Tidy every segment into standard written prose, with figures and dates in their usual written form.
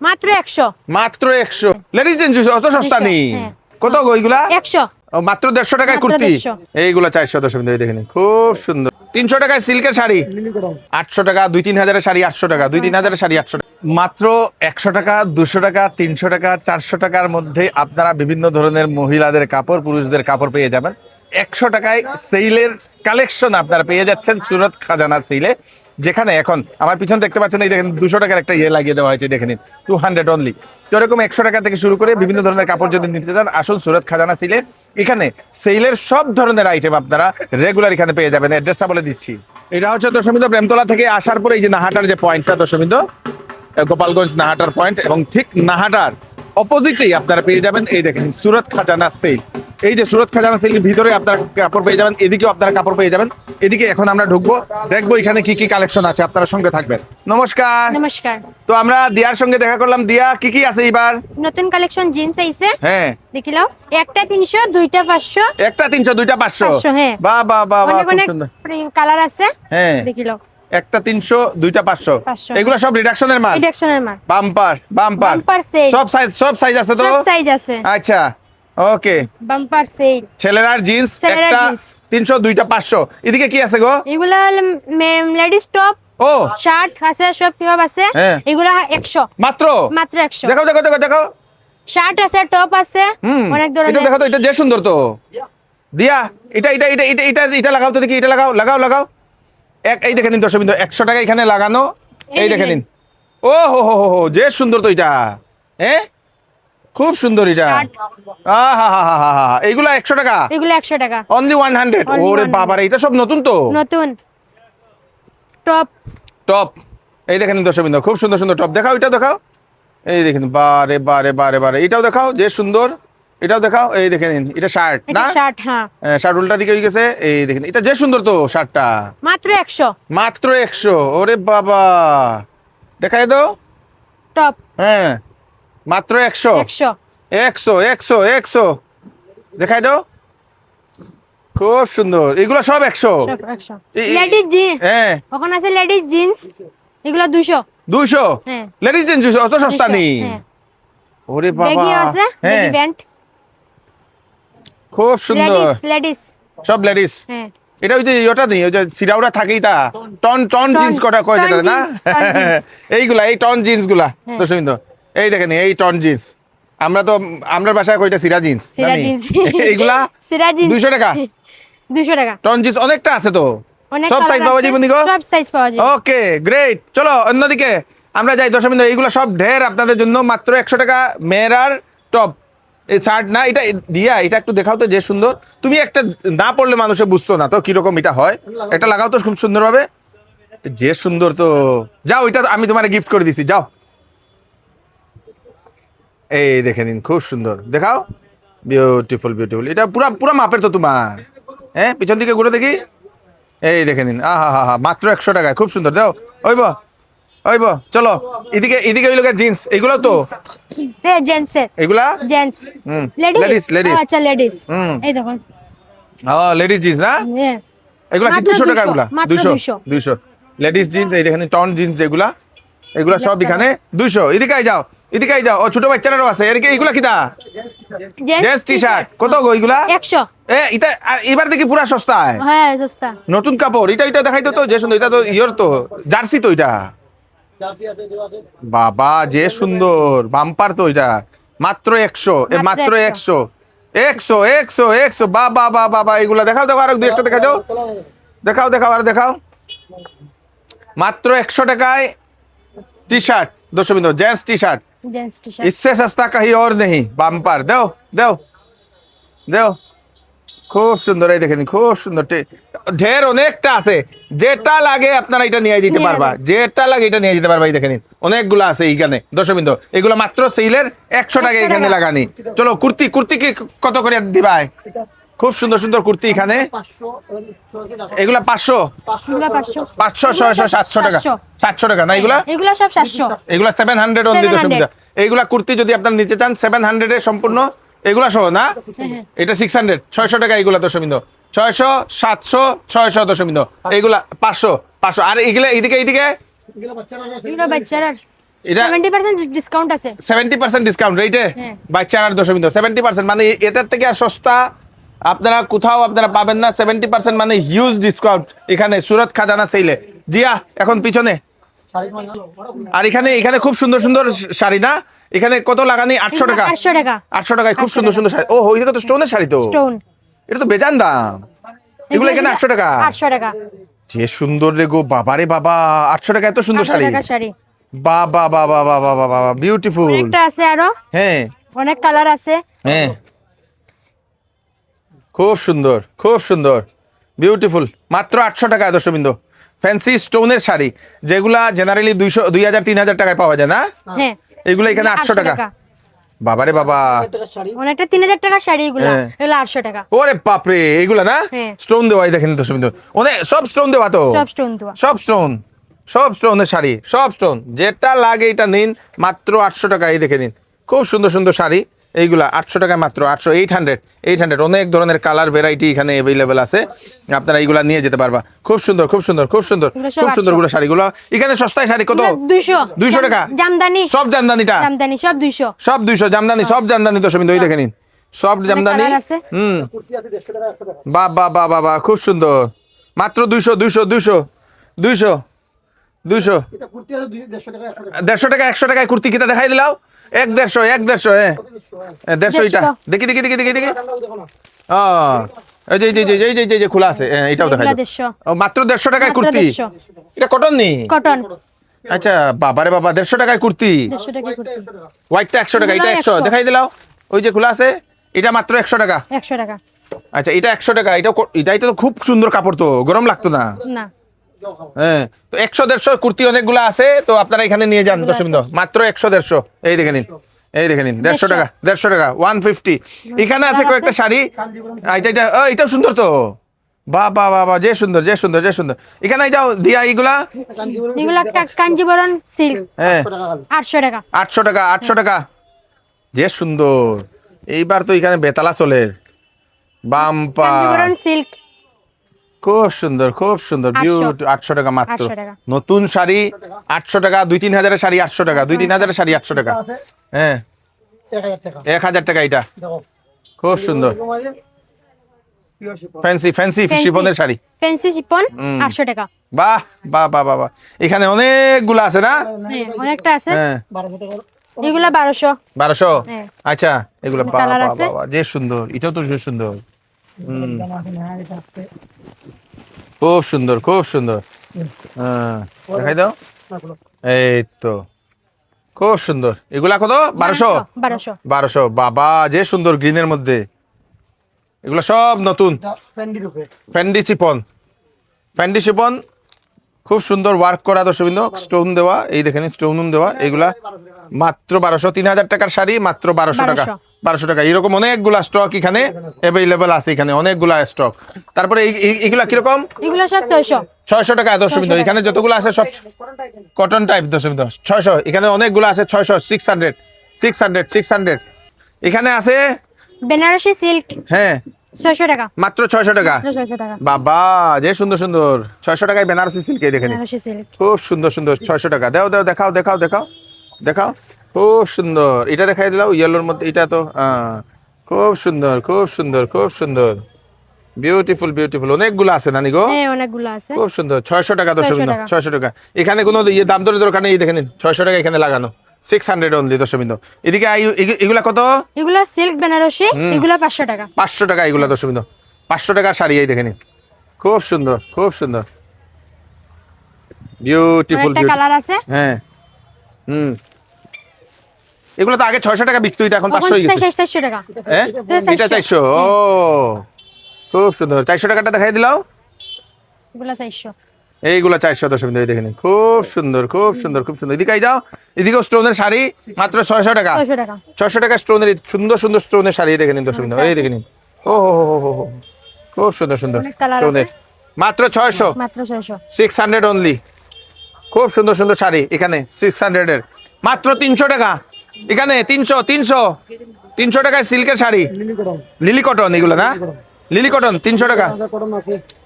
মাত্র 100। মাত্র 100। Ladies gents অত সস্তা নেই। কত গো এইগুলা? 100। মাত্র 150 টাকায় মাত্র কুর্তি। 150 এইগুলা 400 দশমিক দেখেন খুব সুন্দর। 300 টাকায় সিল্কের শাড়ি, 800 টাকা, 2-3 হাজারের শাড়ি 800 টাকা, 2-3 হাজারের শাড়ি 800 টাকা। মাত্র 100 টাকা, 200 টাকা, 300 টাকা, 400 টাকার মধ্যে আপনারা বিভিন্ন ধরনের মহিলাদের কাপড়, পুরুষদের কাপড় পেয়ে যাবেন। 100 টাকায় সেইলের কালেকশন আপনারা পেয়ে যাচ্ছেন সুরত খাজানা সেইলে, যেখানে এখন আমার পিছন দেখতে পাচ্ছেন এই দেখেন 200 টাকার একটা ইয়ে লাগিয়ে দেওয়া হয়েছে, দেখে নিন 200 অনলি। তো এরকম 100 টাকা থেকে শুরু করে বিভিন্ন ধরনের কাপড় যদি নিতে চান আসুন সুরত খাজানা সেইলে। এখানে সেইলের সব ধরনের আইটেম আপনারা রেগুলার এখানে পেয়ে যাবেন। অ্যাড্রেসটা বলে দিচ্ছি, এটা হচ্ছে দশমিত প্রেমতলা থেকে আসার পরে এই যে নাহাটার যে পয়েন্টটা, দশমিত গোপালগঞ্জ নাহাটার পয়েন্ট, এবং ঠিক নাহাটার অপোজিটেই আপনারা পেয়ে যাবেন এই দেখেন সুরত খাজানা সেল। এই যে সুরত খাজানা সেলের ভিতরে আপনারা কাপড় পেয়ে যাবেন, এদিকেও আপনারা কাপড় পেয়ে যাবেন। এদিকে এখন আমরা ঢুকবো, দেখবো এখানে কি কি কালেকশন আছে, আপনারা সঙ্গে থাকবেন। নমস্কার। নমস্কার। তো আমরা দিয়ার সঙ্গে দেখা করলাম। দিয়া, কি কি আছে এবার? নতুন কালেকশন জিন্স আইছে। হ্যাঁ, দেখিলাও। একটা 300, দুইটা 500। একটা 300, দুইটা 500। 500, হ্যাঁ। বাহ বাহ বাহ বাহ, অনেক খুব অনেক সুন্দর। কালার আছে। হ্যাঁ, দেখিলাও। একটা 300, দুইটা 500। 500, এগুলো সব রিডাকশনের মাল। রিডাকশনের মাল। Bumper bumper bumper sale. সব সাইজ আছে তো? সব সাইজ আছে। আচ্ছা, ওকে। Bumper sale. ছেলেরার জিন্স ছেলেরার একটা জিন্স। 300, দুইটা 500। এদিকে কি আছে গো? এগুলা লেডিস টপ, ও শার্ট আছে, সব সব আছে। হ্যাঁ। এগুলা 100। মাত্র মাত্র 100। দেখাও দেখাও দেখাও দেখাও। শার্ট আছে, টপ আছে, অনেক এটা ধরনের। দেখো তো, এটা যে সুন্দর তো। দিয়া, এটা এটা এটা এটা এটা এটা লাগাও তো দেখি, এটা লাগাও লাগাও লাগাও। এই দেখে নিন দর্শকবৃন্দ, 100 টাকা এখানে লাগানো। এই দেখে নিন। ও হো হো হো হো, যে সুন্দর তো এটা। হ্যাঁ, খুব সুন্দর এটা। শার্ট। আহা হা হা হা হা। এইগুলা 100 টাকা, এগুলো 100 টাকা। অনলি 100। Only ওরে 100 বাবারে, এটা সব নতুন তো। নতুন টপ। টপ, এই দেখেন দর্শকবৃন্দ, খুব সুন্দর সুন্দর টপ। দেখাও, এটা দেখাও। এই দেখেন, বারে বারে বারে বারে, এটাও দেখাও, যে সুন্দর। এটাও দেখাও, এই দেখে নিন, এটা শার্ট এটা না? শার্ট, হ্যাঁ। শার্ট উল্টা দিকে হয়ে গেছে। এই দেখেন, এটা যে সুন্দর তো শার্টটা। মাত্র 100। মাত্র 100। ওরে বাবা, দেখাই দাও। টপ। হ্যাঁ, মাত্র 100। 100। 100 100 100 দেখাই দাও। খুব সুন্দর, এগুলো সব 100। সব 100। Ladies jeans. হ্যাঁ, ওখানে আছে লেডিস জিন্স, এগুলো 200। 200। হ্যাঁ। লেডিস জেন্টস অত সস্তা 200, নেই। হ্যাঁ। ওরে বাবা, ব্যাগি আছে, হ্যাঁ, ব্যাগি প্যান্ট। খুব সুন্দর। লেডিস। সব লেডিস। হ্যাঁ। এটা ওই যে ওটা নেই, ওই যে সিরাউরা থাকেই তা টন টন জিন্স কটা কয় যেটা না? এইগুলা, এই টন জিন্স গুলা দর্শকবৃন্দ, এই দেখেন এই টন জিন্স। আমরা তো আমরা বাসায় কইটা সিরা জিন্স সিরা জানি। জিন্স। এইগুলা সিরা জিন্স 200 টাকা। 200 টাকা। টন জিন্স অনেকটা আছে তো। অনেক সব কালার সাইজ পাওয়া আছে, যাবে নিগো? সব সাইজ পাওয়া যাবে। ওকে, গ্রেট। চলো অন্যদিকে আমরা যাই দর্শকবৃন্দ। এইগুলা সব ঢের আপনাদের জন্য, মাত্র 100 টাকা। মেয়েরার টপ, এই শার্ট না, এটা দিয়া, এটা একটু দেখাও তো, যে সুন্দর। তুমি একটা না পড়লে মানুষে বুঝতো না তো কিরকম এটা হয়। এটা লাগাও তো খুব সুন্দর হবে, যে সুন্দর তো। যাও, এটা আমি তোমার গিফট করে দিছি, যাও। এই দেখে নিন, খুব সুন্দর, দেখাও। বিউটিফুল বিউটিফুল, এটা পুরা পুরা মাপের তো তোমার। হ্যাঁ, পিছন দিকে ঘুরে দেখি। এই দেখে নিন, আহা হা হা, মাত্র 100 টাকায় খুব সুন্দর। দাও ওইব ওইব। চলো এদিকে, এদিকে ওই লোকের জিন্স, এগুলো তো হ্যাঁ, জেন্টসের। এগুলা। জেন্টস। Ladies ladies. লেডিস। আচ্ছা, লেডিস। হুম। এই দেখুন। লেডিস জিন্স না? হ্যাঁ। এগুলা কি মাত্র 200 টাকা? 200, এগুলা মাত্র 200 200 লেডিস জিন্স। এই দেখেন টন জিন্স, এগুলা এগুলা সব এখানে 200। এদিকে যাও, এদিকে যাও। ও ছোট বাচ্চারাও আছে। এর কি এগুলা কিটা? Gents T shirt. কত গো এগুলা? 100। এটা এবার দেখি পুরা সস্তায়। হ্যাঁ, সস্তা। নতুন কাপড়। এটা এটা দেখাইতো তো, যে সুন্দর। এটা তো ইয়োর তো জার্সি তো এটা। বাবা, যে সুন্দর বাম্পার তো এটা। মাত্র 100। মাত্র 100 100 100 100। বাবা বাবা বাবা, এগুলা দেখাও দেখাও, আর দুই একটা দেখা যাও। দেখাও দেখাও আর দেখাও। মাত্র 100 টাকায় टी शर्ट दर्शकबिंदु, gents T shirt, gents T shirt इससे सस्ता कहीं और नहीं। बाम्पार देओ देओ देओ। খুব সুন্দর, এই দেখেন খুব সুন্দর। ঢের অনেকটা আছে, যেটা লাগে আপনারা এটা নিয়ে যেতে পারবা, যেটা লাগে এটা নিয়ে যেতে পারবা। এই দেখেন অনেকগুলো আছে এইখানে দর্শকবৃন্দ। এগুলো মাত্র সেলের 100 টাকা এখানে লাগানি। চলো কুর্তি, কুর্তি কি কত করে দিবাই? খুব সুন্দর সুন্দর কুর্তি এখানে। এগুলা 500 500 600 700 টাকা। 700 টাকা না এগুলা? এগুলা সব 700। এগুলা 700 অনলি দর্শকবৃন্দ। এইগুলা কুর্তি যদি আপনারা নিতে চান 700 এ সম্পূর্ণ, এগুলা সহ না? এটা 600 600 টাকা এগুলা দর্শকবৃন্দ। 600 700 600 দর্শকবৃন্দ। এইগুলা 500 500। আর এগুলা এইদিকে এইদিকে এগুলা বাচ্চারা এটা 70% ডিসকাউন্ট আছে 70% ডিসকাউন্ট রেটে হ্যাঁ। 4.5 70% মানে এটার থেকে আর সস্তা আপনারা কোথাও আপনারা পাবেন না। 70% মানে হিউজ ডিসকাউন্ট এখানে সুরত খাজানা সেলে। জিয়া এখন পিছনে আর এখানে এখানে খুব সুন্দর সুন্দর শাড়ি না, এখানে কত লাগানি 800 টাকা 800 টাকা 800 টাকায় খুব সুন্দর সুন্দর শাড়ি। ও ওই তো স্টোনের শাড়ি তো, স্টোন এটা তো বেজান দাম। এগুলো এখানে 800 টাকা। 800 টাকা যে সুন্দর রে গো, বাবারে বাবা 800 টাকা এত সুন্দর 800 শাড়ি। টাকার শাড়ি বাবা বাবা বাবা বাবা বিউটিফুল। একটা আছে আরো, হ্যাঁ অনেক কালার আছে। হ্যাঁ খুব সুন্দর খুব সুন্দর বিউটিফুল, মাত্র 800 টাকা দর্শকবৃন্দ। ফ্যান্সি স্টোনের শাড়ি যেগুলা জেনারেলি 200 2000 3000 টাকায় পাওয়া যায় না, হ্যাঁ এগুলো এখানে 800 টাকা। বাবারে বাবা অনেকটা 3000 টাকার শাড়ি, এগুলা হ্যাঁ। এগুলা 800 টাকা। ওরে বাপরে এগুলা না হ্যাঁ। স্টোন দেওয়া, এই দেখেন দর্শকবৃন্দ অনেক সব স্টোন দেওয়া তো, সব স্টোন দেওয়া। সব স্টোন, সব স্টোনের শাড়ি, সব স্টোন, যেটা লাগে এটা নিন মাত্র 800 টাকা। এই দেখে নিন খুব সুন্দর সুন্দর শাড়ি এইগুলা 800 টাকায় মাত্র 800 800 অনেক ধরনের কালার ভ্যারাইটি এখানে অ্যাভেলেবেল আছে, আপনারা এইগুলা নিয়ে যেতে পারবা। খুব সুন্দর খুব সুন্দর খুব সুন্দর এগুলো সব খুব সুন্দর 800 গুলো শাড়িগুলো এখানে। সস্তায় শাড়ি কত? 200 টাকা। জামদানি সব জামদানিটা জামদানি সব 200। সব 200 জামদানি, সব জামদানি দর্শকবৃন্দ এই দেখে নিন সব জামদানি। কালার আছে। বাহ বাহ বাহ বাহ বাহ খুব সুন্দর, মাত্র 200 200 200 200 200 150 টাকা 100 টাকায় কুর্তি কিটা দেখাই দিলাও 150 150 হ্যাঁ 150 এটা দেখি দেখি দেখি দেখি দেখি ও এই যে এই যে এই যে এই যে খোলা আছে এটাও দেখাই দাও। 150 ও মাত্র 150 টাকায় মাত্র কুর্তি, 150 এটা কটন নি? কটন। আচ্ছা বাবারে বাবা 150 টাকায় কুর্তি, 150 টাকা কুর্তি, হোয়াইটটা 100 টাকা, এটা 100 দেখাই দিলাও ওই যে খোলা আছে এটা মাত্র 100 টাকা। 100 টাকা। আচ্ছা এটা 100 টাকা, এটা তো খুব সুন্দর কাপড় তো, গরম লাগতো না। না হ্যাঁ তো 100 150 কুর্তি অনেকগুলো আছে, তো আপনারা এখানে নিয়ে যান দর্শকবৃন্দ মাত্র 100 150 এই দেখে নিন, এই দেখে নিন 150 টাকা 150 টাকা 150। এখানে আছে কয়েকটা শাড়ি, এটা এটা এটাও সুন্দর তো, বাহ বাহ বাহ বাহ যে সুন্দর যে সুন্দর যে সুন্দর। এখানে যাও দিয়া এইগুলা এগুলা কাঞ্জিবরম সিল্ক হ্যাঁ 800 টাকা 800 টাকা 800 টাকা যে সুন্দর। এইবার তো এখানে বেতালা চলের বাম্পা কাঞ্জিবরম সিল্ক খুব সুন্দর খুব সুন্দর 800 বিউটি 800 টাকা মাত্র। 800 টাকা। নতুন শাড়ি 800 টাকা, 2-3 হাজারের শাড়ি 800 টাকা, 2-3 হাজারের শাড়ি 800 টাকা। হ্যাঁ 1000 টাকা এটা খুব সুন্দর ফ্যান্সি ফ্যান্সি শিফনের শাড়ি, ফ্যান্সি শিপন 800 টাকা। বাহ বাহ বাহ বাহ বাহ। এখানে অনেকগুলো আছে না, হ্যাঁ অনেকটা আছে। হ্যাঁ এগুলা 1200 1200 হ্যাঁ। আচ্ছা এগুলো বাহ কালার বাহ আছে। বাহ যে সুন্দর, এটাও তো সুন্দর খুব সুন্দর খুব সুন্দর। হ্যাঁ দেখাই দাও এই তো খুব সুন্দর। এগুলা কত? 1200 1200 1200 বাবা যে সুন্দর গ্রিনের মধ্যে, এগুলো সব নতুন ফ্যান্ডি চিপন, ফ্যান্ডি চিপন খুব সুন্দর ওয়ার্ক করা দর্শকবৃন্দ, স্টোন দেওয়া এই দেখেন স্টোন দেওয়া, এগুলা মাত্র 1200। 3000 টাকার শাড়ি মাত্র 1200 টাকা 1200 টাকা। এরকম অনেকগুলা স্টক এখানে অ্যাভেলেবল আছে, এখানে অনেকগুলা স্টক। তারপরে এগুলা কিরকম? এগুলো সব 600 600 টাকা দর্শকবৃন্দ। এখানে যতগুলো আছে সব কটন টাইপ দর্শকবৃন্দ 600, এখানে অনেকগুলো আছে 600 600 600 600। এখানে আছে বেনারসি সিল্ক হ্যাঁ 600 টাকা মাত্র 600 টাকা। 600 টাকা বাবা যে সুন্দর সুন্দর 600 টাকায় বেনারসি সিল্ক এই দেখেন বেনারসি সিল্ক খুব সুন্দর সুন্দর 600 টাকা। দাও দাও দেখাও দেখাও দেখাও দেখাও খুব সুন্দর। এটা দেখাই দিলাম ইয়েলোর মধ্যে, এটা তো খুব সুন্দর খুব সুন্দর খুব সুন্দর বিউটিফুল বিউটিফুল। অনেকগুলো আছে নানি গো, হ্যাঁ অনেকগুলো আছে। খুব সুন্দর 600 টাকা 600 দর্শকবৃন্দ টাকা। 600 টাকা। এখানে কোনো ইয়ে দাম দরের দরকার নেই, এই দেখে নিন 600 টাকা এখানে লাগানো 600 অনলি দর্শকবৃন্দ। এদিকে এগুলা কত? এগুলো সিল্ক বেনারসি, এগুলো 500 টাকা 500 টাকা এগুলা দর্শকবৃন্দ 500 টাকার শাড়ি এই দেখে নিন খুব সুন্দর খুব সুন্দর বিউটিফুল একটা কালার আছে। হ্যাঁ এগুলো তো আগে 600 টাকা বিকতো, এটা এখন 500 হয়ে গেছে। 400 টাকা হ্যাঁ এটা 400 ও খুব সুন্দর। 400 টাকাটা দেখাই দিলাও, এগুলো 400 এইগুলো 400 দর্শকবৃন্দ এই দেখে নিন খুব সুন্দর খুব সুন্দর খুব সুন্দর। এদিকে যাও, এদিকেও স্টোনের শাড়ি মাত্র 600 টাকা 600 টাকা 600 টাকা স্টোনের সুন্দর সুন্দর স্টোনের শাড়ি দেখে নিন দর্শকবৃন্দ এই দেখে নিন ও হো হো হো হো খুব সুন্দর সুন্দর অনেক কালার স্টোনের আছে। মাত্র 600 মাত্র 600 600 অনলি। খুব সুন্দর সুন্দর শাড়ি এখানে 600 এর মাত্র 300 টাকা। এখানে 300 300 300 টাকায় সিল্কের শাড়ি লিলি কটন, এগুলো না লিলি কটন 300 টাকা।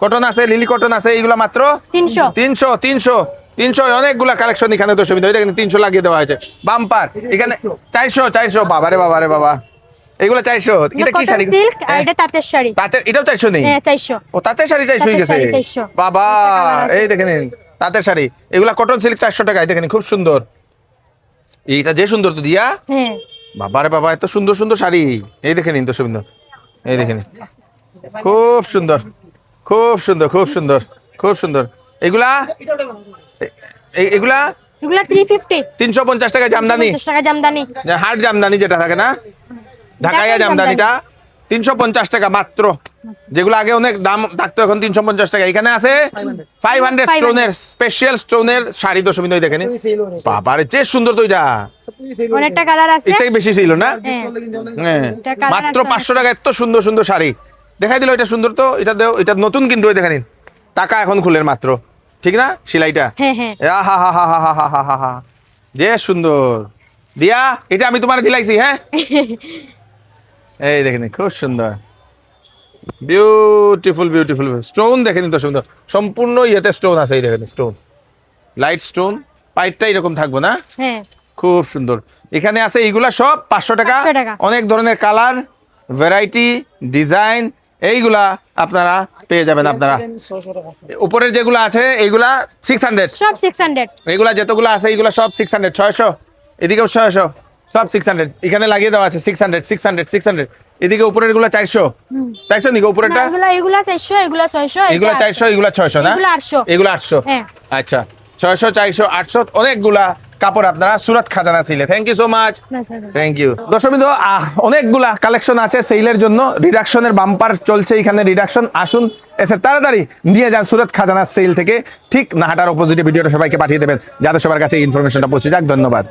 কটন আছে লিলি কটন আছে, এইগুলো মাত্র 300 300 300 300 অনেকগুলা কালেকশন এখানে দর্শক বিন্দু দেখেন 300 লাগিয়ে দেওয়া হয়েছে বাম্পার এখানে 400 বাবারে বাবা এগুলা 400 এটা কি শাড়ি সিল্ক আর এটা তাঁতের শাড়ি। তাঁতের এটাও 400 নেই হ্যাঁ 400। ও তাঁতের শাড়ি 400 হয়ে গেছে তাঁতের শাড়ি 400 বাবা এই দেখেন তাঁতের শাড়ি এগুলা কটন সিল্ক 400 টাকায় দেখেন খুব সুন্দর এইটা যে সুন্দর তো দিয়া হ্যাঁ বাবারে বাবা এত সুন্দর সুন্দর শাড়ি এই দেখে নিন তো সুন্দর এই দেখে নিন খুব সুন্দর খুব সুন্দর খুব সুন্দর খুব সুন্দর এগুলা এগুলা এগুলা 350। 350 টাকা জামদানি 350 টাকা জামদানি। হাট জামদানি যেটা থাকে না ঢাকাইয়া ঢাকাই জামদানিটা 350 টাকা মাত্র যেগুলো আগে অনেক দাম থাকতো এখন 350 টাকা এখানে আছে 500 স্টোনের স্পেশাল স্টোনের শাড়ি দর্শক বিন্দু দেখেন বাবারে যে সুন্দর তো এটা অনেকটা কালার আছে। এর থেকে বেশি ছিল না হ্যাঁ হ্যাঁ এটা colour মাত্র আছে 500 টাকা এত সুন্দর সুন্দর শাড়ি দেখাই দিল এটা সুন্দর তো এটা দেও এটা নতুন কিন্তু ওই দেখেন টাকা এখন খুলের মাত্র ঠিক না সেলাইটা হ্যাঁ হ্যাঁ আহা হা হা হা হা হা হা হা যে সুন্দর দিয়া এটা আমি তোমার দিলাইছি হ্যাঁ এই দেখেন খুব সুন্দর বিউটিফুল বিউটিফুল স্টোন দেখেন তো সুন্দর সম্পূর্ণ ইয়েতে স্টোন আছে এই দেখেন স্টোন লাইট স্টোন পাইপটা এরকম থাকবো না হ্যাঁ খুব সুন্দর এখানে আছে এইগুলা সব 500 টাকা 500 টাকা। অনেক ধরনের কালার ভ্যারাইটি ডিজাইন এইগুলা আপনারা পেয়ে যাবেন আপনারা উপরের যেগুলো আছে এইগুলা 600 সব 600। এগুলা যতগুলো আছে এইগুলা সব 600 600 এদিকেও 600 সব 600 এখানে লাগিয়ে দেওয়া আছে 600 এদিকে উপরের গুলা 400 দিকে উপরেরটা এগুলা 400 এগুলা 600 এগুলা 400 এগুলা 600 না এগুলা 800 এগুলা 800 হ্যাঁ। আচ্ছা 600 400 800 অনেকগুলা কাপড় আপনারা সুরত খাজানা ছিলে thank you so much thank you দর্শক বিন্দু অনেকগুলা কালেকশন আছে সেলের জন্য রিডাকশনের বাম্পার চলছে এখানে রিডাকশন আসুন এসে তাড়াতাড়ি নিয়ে যান সুরত খাজানা সেল থেকে ঠিক নাহাটার অপোজিটে ভিডিওটা সবাইকে পাঠিয়ে দেবেন যাতে সবার কাছে ইনফরমেশনটা পৌঁছে যাক ধন্যবাদ।